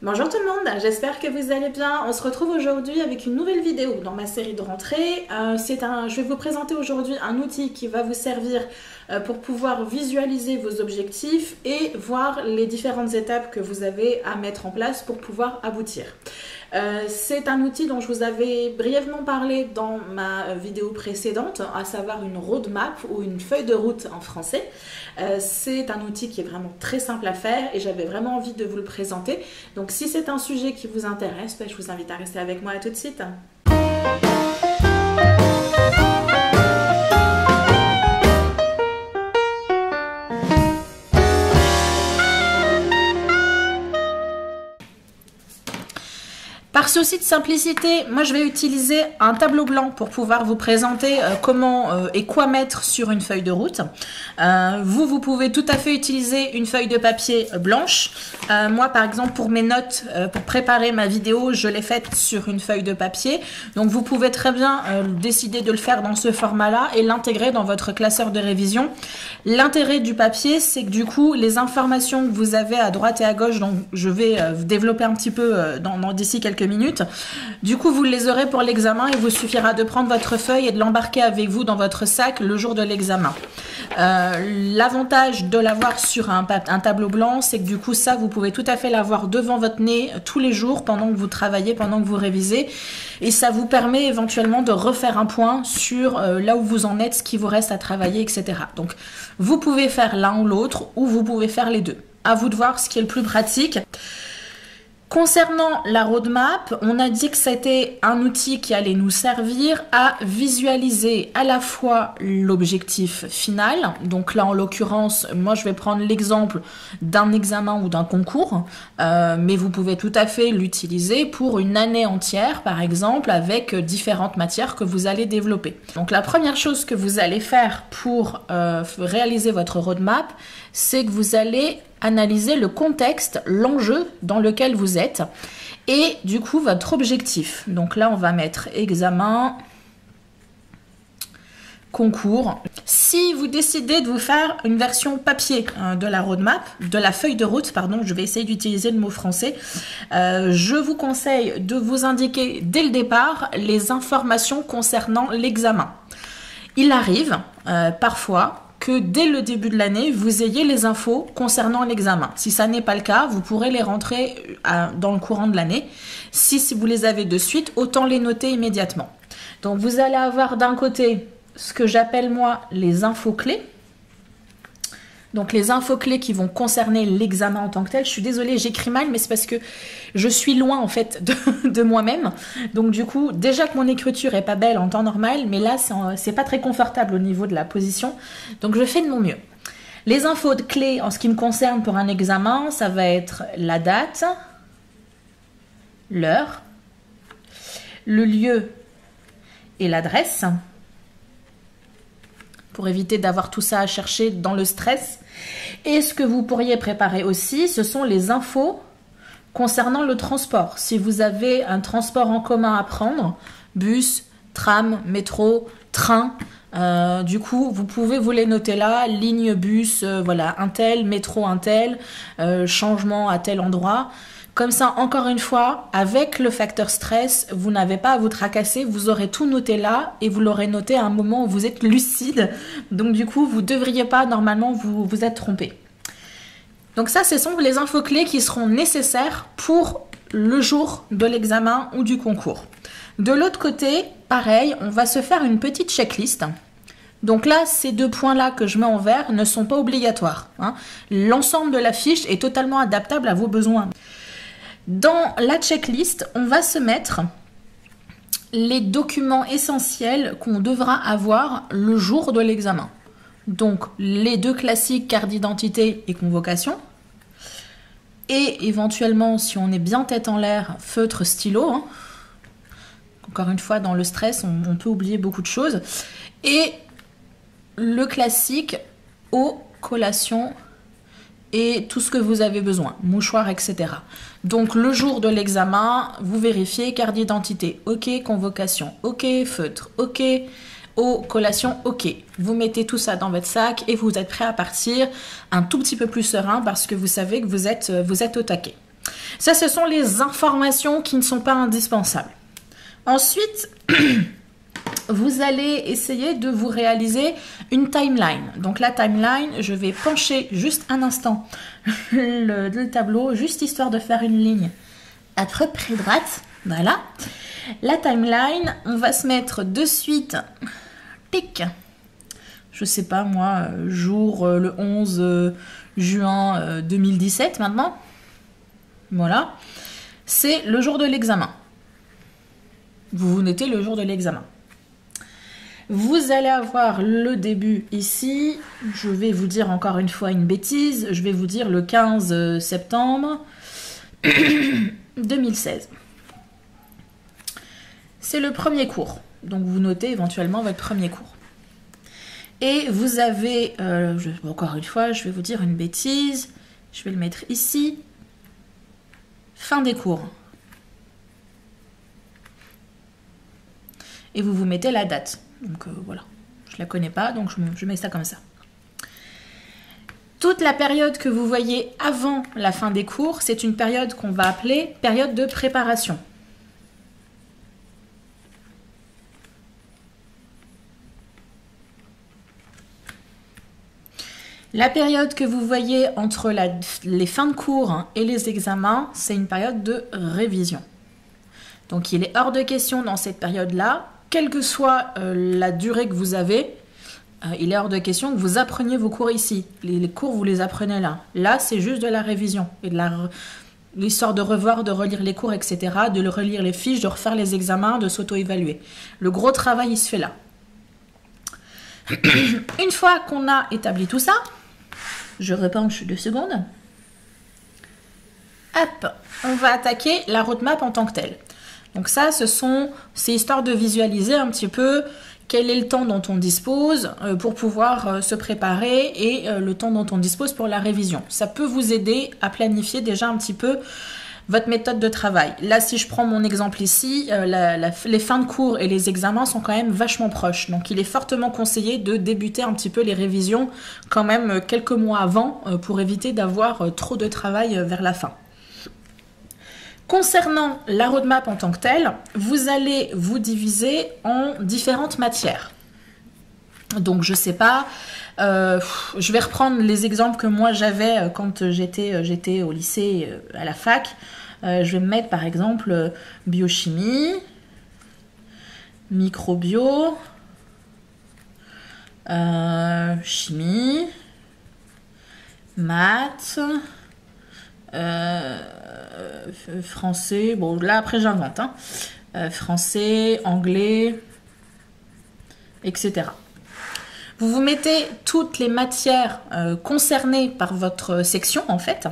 Bonjour tout le monde, j'espère que vous allez bien. On se retrouve aujourd'hui avec une nouvelle vidéo dans ma série de rentrée. Je vais vous présenter aujourd'hui un outil qui va vous servir pour pouvoir visualiser vos objectifs et voir les différentes étapes que vous avez à mettre en place pour pouvoir aboutir. C'est un outil dont je vous avais brièvement parlé dans ma vidéo précédente, à savoir une roadmap ou une feuille de route en français. C'est un outil qui est vraiment très simple à faire et j'avais vraiment envie de vous le présenter. Donc si c'est un sujet qui vous intéresse, je vous invite à rester avec moi tout de suite. Par souci de simplicité, moi je vais utiliser un tableau blanc pour pouvoir vous présenter comment et quoi mettre sur une feuille de route. Vous pouvez tout à fait utiliser une feuille de papier blanche. Moi par exemple pour mes notes, pour préparer ma vidéo, je l'ai faite sur une feuille de papier. Donc vous pouvez très bien décider de le faire dans ce format-là et l'intégrer dans votre classeur de révision. L'intérêt du papier, c'est que du coup les informations que vous avez à droite et à gauche, donc je vais développer un petit peu d'ici quelques minutes. Du coup, vous les aurez pour l'examen. Il vous suffira de prendre votre feuille et de l'embarquer avec vous dans votre sac le jour de l'examen. L'avantage de l'avoir sur un tableau blanc, c'est que du coup, ça, vous pouvez tout à fait l'avoir devant votre nez tous les jours pendant que vous travaillez, pendant que vous révisez. Et ça vous permet éventuellement de refaire un point sur là où vous en êtes, ce qui vous reste à travailler, etc. Donc, vous pouvez faire l'un ou l'autre ou vous pouvez faire les deux. À vous de voir ce qui est le plus pratique. Concernant la roadmap, on a dit que c'était un outil qui allait nous servir à visualiser à la fois l'objectif final. Donc là, en l'occurrence, moi, je vais prendre l'exemple d'un examen ou d'un concours, mais vous pouvez tout à fait l'utiliser pour une année entière, par exemple, avec différentes matières que vous allez développer. Donc la première chose que vous allez faire pour réaliser votre roadmap, c'est que vous allez analyser le contexte, l'enjeu dans lequel vous êtes et du coup votre objectif. Donc là on va mettre examen, concours. Si vous décidez de vous faire une version papier de la roadmap, de la feuille de route, pardon, je vais essayer d'utiliser le mot français, je vous conseille de vous indiquer dès le départ les informations concernant l'examen. Il arrive parfois que dès le début de l'année, vous ayez les infos concernant l'examen. Si ça n'est pas le cas, vous pourrez les rentrer dans le courant de l'année. Si vous les avez de suite, autant les noter immédiatement. Donc vous allez avoir d'un côté ce que j'appelle moi les infos clés. Donc les infos clés qui vont concerner l'examen en tant que tel. Je suis désolée, j'écris mal, mais c'est parce que je suis loin en fait de moi-même. Donc du coup, déjà que mon écriture est pas belle en temps normal, mais là c'est pas très confortable au niveau de la position. Donc je fais de mon mieux. Les infos clés en ce qui me concerne pour un examen, ça va être la date, l'heure, le lieu et l'adresse. Pour éviter d'avoir tout ça à chercher dans le stress. Et ce que vous pourriez préparer aussi, ce sont les infos concernant le transport. Si vous avez un transport en commun à prendre, bus, tram, métro, train, du coup, vous pouvez vous les noter là, ligne bus, voilà, un tel, métro un tel, changement à tel endroit. Comme ça, encore une fois, avec le facteur stress, vous n'avez pas à vous tracasser, vous aurez tout noté là et vous l'aurez noté à un moment où vous êtes lucide. Donc du coup, vous ne devriez pas normalement vous être trompé. Donc ça, ce sont les infos clés qui seront nécessaires pour le jour de l'examen ou du concours. De l'autre côté, pareil, on va se faire une petite checklist. Donc là, ces deux points-là que je mets en vert ne sont pas obligatoires. L'ensemble de la fiche est totalement adaptable à vos besoins. Dans la checklist, on va se mettre les documents essentiels qu'on devra avoir le jour de l'examen. Donc, les deux classiques, carte d'identité et convocation. Et éventuellement, si on est bien tête en l'air, feutre, stylo. Encore une fois, dans le stress, on peut oublier beaucoup de choses. Et le classique, eau, collation et tout ce que vous avez besoin, mouchoir, etc. Donc le jour de l'examen, vous vérifiez carte d'identité, ok, convocation, ok, feutre, ok, eau, collation, ok. Vous mettez tout ça dans votre sac et vous êtes prêt à partir un tout petit peu plus serein parce que vous savez que vous êtes au taquet. Ça, ce sont les informations qui ne sont pas indispensables. Ensuite, vous allez essayer de vous réaliser une timeline. Donc la timeline, je vais pencher juste un instant le tableau, juste histoire de faire une ligne à peu près droite. Voilà. La timeline, on va se mettre de suite, tic, je sais pas moi, jour le 11 juin 2017 maintenant. Voilà. C'est le jour de l'examen. Vous notez le jour de l'examen. Vous allez avoir le début ici. Je vais vous dire encore une fois une bêtise. Je vais vous dire le 15 septembre 2016. C'est le premier cours. Donc vous notez éventuellement votre premier cours. Et vous avez, encore une fois, je vais vous dire une bêtise. Je vais le mettre ici. Fin des cours. Et vous mettez la date. Donc voilà, je ne la connais pas, donc je mets ça comme ça. Toute la période que vous voyez avant la fin des cours, c'est une période qu'on va appeler période de préparation. La période que vous voyez entre les fins de cours et les examens, c'est une période de révision. Donc il est hors de question dans cette période-là, quelle que soit la durée que vous avez, il est hors de question que vous appreniez vos cours ici. Les cours, vous les apprenez là. Là, c'est juste de la révision et de l'histoire de revoir, de relire les cours, etc., de relire les fiches, de refaire les examens, de s'auto-évaluer. Le gros travail, il se fait là. Une fois qu'on a établi tout ça, je repenche 2 secondes. Hop, on va attaquer la roadmap en tant que telle. Donc ça, c'est histoire de visualiser un petit peu quel est le temps dont on dispose pour pouvoir se préparer et le temps dont on dispose pour la révision. Ça peut vous aider à planifier déjà un petit peu votre méthode de travail. Là, si je prends mon exemple ici, les fins de cours et les examens sont quand même vachement proches. Donc, il est fortement conseillé de débuter un petit peu les révisions quand même quelques mois avant pour éviter d'avoir trop de travail vers la fin. Concernant la roadmap en tant que telle, vous allez vous diviser en différentes matières. Donc, je sais pas, je vais reprendre les exemples que moi j'avais quand j'étais au lycée, à la fac. Je vais me mettre par exemple biochimie, microbio, chimie, maths, français, bon là après j'invente, hein, français, anglais, etc. Vous vous mettez toutes les matières concernées par votre section en fait.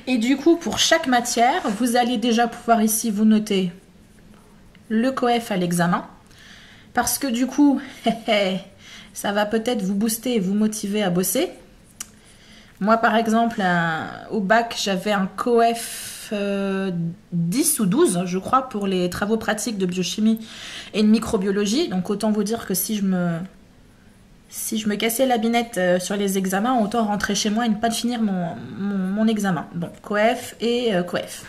Et du coup, pour chaque matière, vous allez déjà pouvoir ici vous noter le coef à l'examen. Parce que du coup, ça va peut-être vous booster et vous motiver à bosser. Moi, par exemple, au bac, j'avais un coef 10 ou 12, je crois, pour les travaux pratiques de biochimie et de microbiologie. Donc, autant vous dire que si je me cassais la binette sur les examens, autant rentrer chez moi et ne pas finir mon examen. Bon, coef et coef.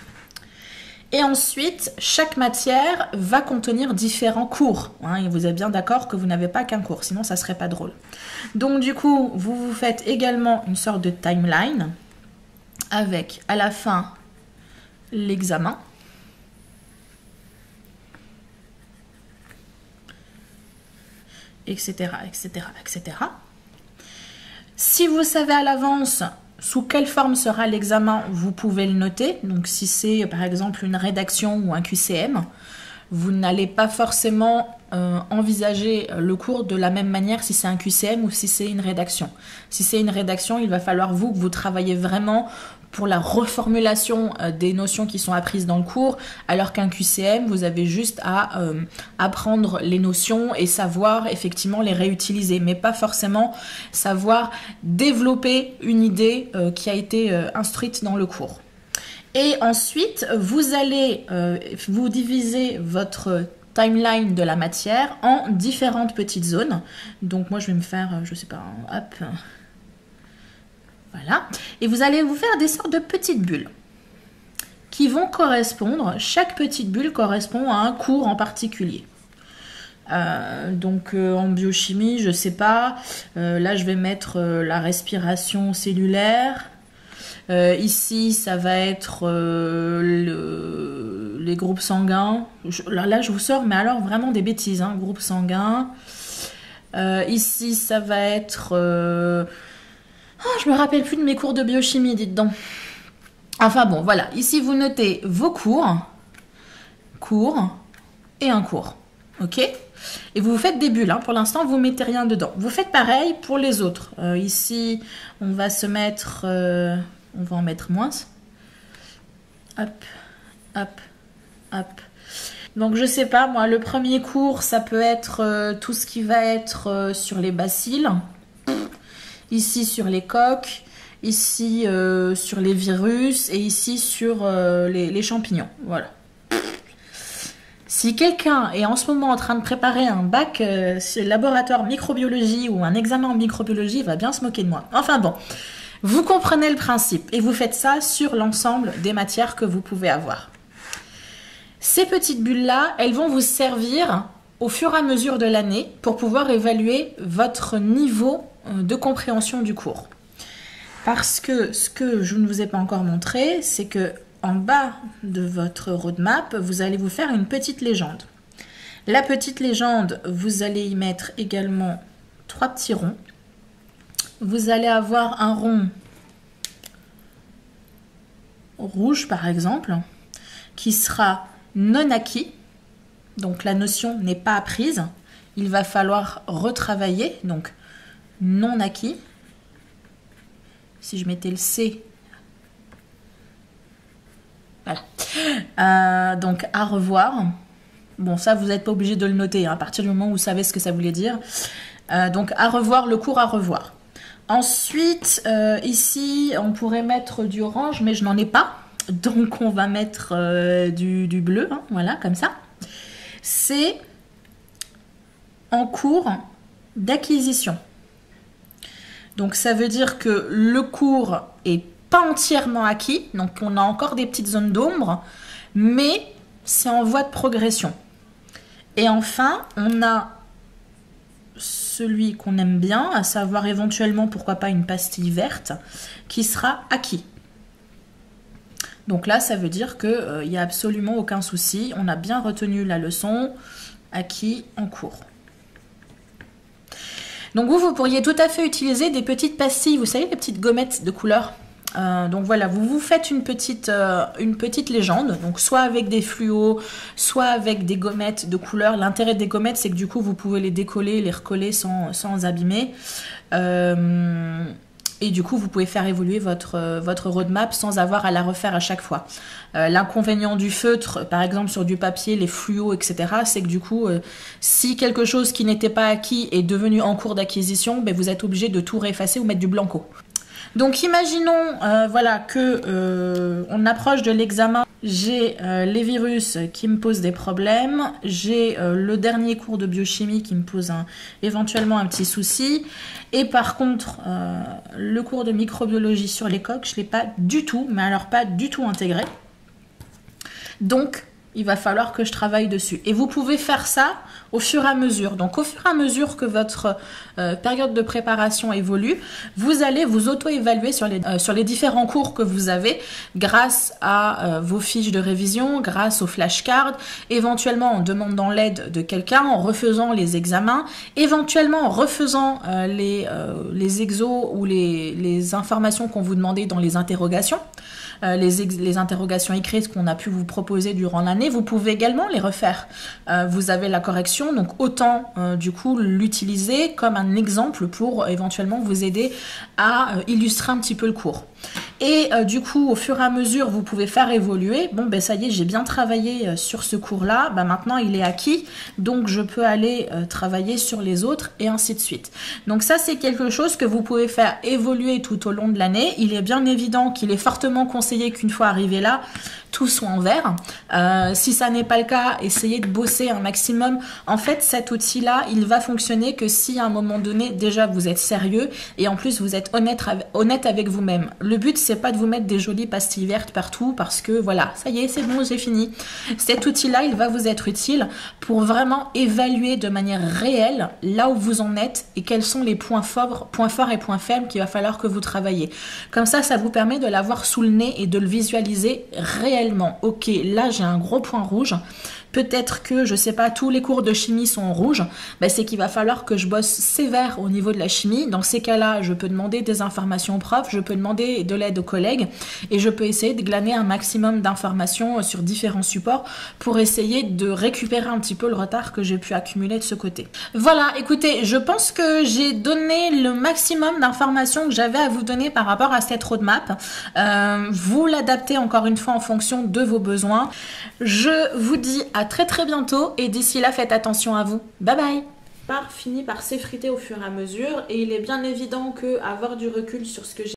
Et ensuite, chaque matière va contenir différents cours. Hein, et vous êtes bien d'accord que vous n'avez pas qu'un cours, sinon ça ne serait pas drôle. Donc du coup, vous vous faites également une sorte de timeline avec à la fin l'examen. Etc., etc., etc. Si vous savez à l'avance sous quelle forme sera l'examen, vous pouvez le noter. Donc si c'est par exemple une rédaction ou un QCM, vous n'allez pas forcément envisager le cours de la même manière si c'est un QCM ou si c'est une rédaction. Si c'est une rédaction, il va falloir que vous travaillez vraiment pour la reformulation des notions qui sont apprises dans le cours, alors qu'un QCM, vous avez juste à apprendre les notions et savoir effectivement les réutiliser, mais pas forcément savoir développer une idée qui a été instruite dans le cours. Et ensuite, vous allez vous diviser votre timeline de la matière en différentes petites zones. Donc moi, je vais me faire, je sais pas, hop... Voilà. Et vous allez vous faire des sortes de petites bulles. qui vont correspondre, chaque petite bulle correspond à un cours en particulier. Donc en biochimie, je sais pas, là je vais mettre la respiration cellulaire. Ici, ça va être les groupes sanguins. Là, je vous sors, mais alors vraiment des bêtises, hein, groupes sanguins. Ici, ça va être... je me rappelle plus de mes cours de biochimie, dites donc. Enfin bon, voilà. Ici, vous notez vos cours et un cours. Ok ? Et vous faites des bulles. Hein. Pour l'instant, vous ne mettez rien dedans. Vous faites pareil pour les autres. Ici, on va se mettre... on va en mettre moins. Hop, hop, hop. Donc, je sais pas, moi, le premier cours, ça peut être tout ce qui va être sur les bacilles. Ici, sur les coques. Ici, sur les virus. Et ici, sur les champignons. Voilà. Si quelqu'un est en ce moment en train de préparer un bac laboratoire microbiologie ou un examen en microbiologie, il va bien se moquer de moi. Enfin bon, vous comprenez le principe et vous faites ça sur l'ensemble des matières que vous pouvez avoir. Ces petites bulles-là, elles vont vous servir au fur et à mesure de l'année pour pouvoir évaluer votre niveau de compréhension du cours. Parce que ce que je ne vous ai pas encore montré, c'est que en bas de votre roadmap, vous allez vous faire une petite légende. La petite légende, vous allez y mettre également 3 petits ronds. Vous allez avoir un rond rouge, par exemple, qui sera non acquis. Donc la notion n'est pas apprise. Il va falloir retravailler. Donc non acquis. Si je mettais le C... Voilà. Donc à revoir. Bon, ça vous n'êtes pas obligé de le noter hein, à partir du moment où vous savez ce que ça voulait dire. Donc à revoir, le cours à revoir. Ensuite, ici, on pourrait mettre du orange, mais je n'en ai pas. Donc on va mettre du bleu, hein, voilà, comme ça. C'est en cours d'acquisition. Donc ça veut dire que le cours est pas entièrement acquis, donc on a encore des petites zones d'ombre, mais c'est en voie de progression. Et enfin, on a celui qu'on aime bien, à savoir éventuellement, pourquoi pas une pastille verte, qui sera acquis. Donc là, ça veut dire qu'il n'y a absolument aucun souci, on a bien retenu la leçon, acquis en cours. Donc vous pourriez tout à fait utiliser des petites pastilles, vous savez, les petites gommettes de couleur. Donc voilà, vous vous faites une petite légende, donc soit avec des fluos, soit avec des gommettes de couleur. L'intérêt des gommettes, c'est que du coup, vous pouvez les décoller, les recoller sans abîmer. Et du coup, vous pouvez faire évoluer votre roadmap sans avoir à la refaire à chaque fois. L'inconvénient du feutre, par exemple sur du papier, les fluos, etc., c'est que du coup, si quelque chose qui n'était pas acquis est devenu en cours d'acquisition, ben, vous êtes obligé de tout réeffacer ou mettre du blanco. Donc imaginons voilà, que on approche de l'examen, j'ai les virus qui me posent des problèmes, j'ai le dernier cours de biochimie qui me pose éventuellement un petit souci, et par contre le cours de microbiologie sur les coques, je ne l'ai pas du tout, mais alors pas du tout intégré. Donc il va falloir que je travaille dessus. Et vous pouvez faire ça au fur et à mesure. Donc au fur et à mesure que votre période de préparation évolue, vous allez vous auto-évaluer sur les différents cours que vous avez grâce à vos fiches de révision, grâce aux flashcards, éventuellement en demandant l'aide de quelqu'un, en refaisant les examens, éventuellement en refaisant les exos ou les informations qu'on vous demandait dans les interrogations. Les interrogations écrites qu'on a pu vous proposer durant l'année, vous pouvez également les refaire. Vous avez la correction, donc autant du coup l'utiliser comme un exemple pour éventuellement vous aider à illustrer un petit peu le cours. Et du coup, au fur et à mesure, vous pouvez faire évoluer. Bon, ben ça y est, j'ai bien travaillé sur ce cours-là. Ben, maintenant, il est acquis, donc je peux aller travailler sur les autres et ainsi de suite. Donc ça, c'est quelque chose que vous pouvez faire évoluer tout au long de l'année. Il est bien évident qu'il est fortement conseillé qu'une fois arrivé là, tout soit en vert. Si ça n'est pas le cas, essayez de bosser un maximum. En fait, cet outil-là, il va fonctionner que si à un moment donné, déjà vous êtes sérieux et en plus vous êtes honnête avec vous-même. Le but, c'est pas de vous mettre des jolies pastilles vertes partout parce que voilà, ça y est, c'est bon, j'ai fini. Cet outil-là, il va vous être utile pour vraiment évaluer de manière réelle là où vous en êtes et quels sont les points forts et points faibles qu'il va falloir que vous travaillez. Comme ça vous permet de l'avoir sous le nez et de le visualiser réellement. Ok, là j'ai un gros point rouge. Peut-être que, je sais pas, tous les cours de chimie sont en rouge, ben c'est qu'il va falloir que je bosse sévère au niveau de la chimie. Dans ces cas-là, je peux demander des informations aux profs, je peux demander de l'aide aux collègues et je peux essayer de glaner un maximum d'informations sur différents supports pour essayer de récupérer un petit peu le retard que j'ai pu accumuler de ce côté. Voilà, écoutez, je pense que j'ai donné le maximum d'informations que j'avais à vous donner par rapport à cette roadmap. Vous l'adaptez encore une fois en fonction de vos besoins. Je vous dis à très bientôt et d'ici là faites attention à vous. Bye bye. Finit par s'effriter au fur et à mesure et il est bien évident que avoir du recul sur ce que j'ai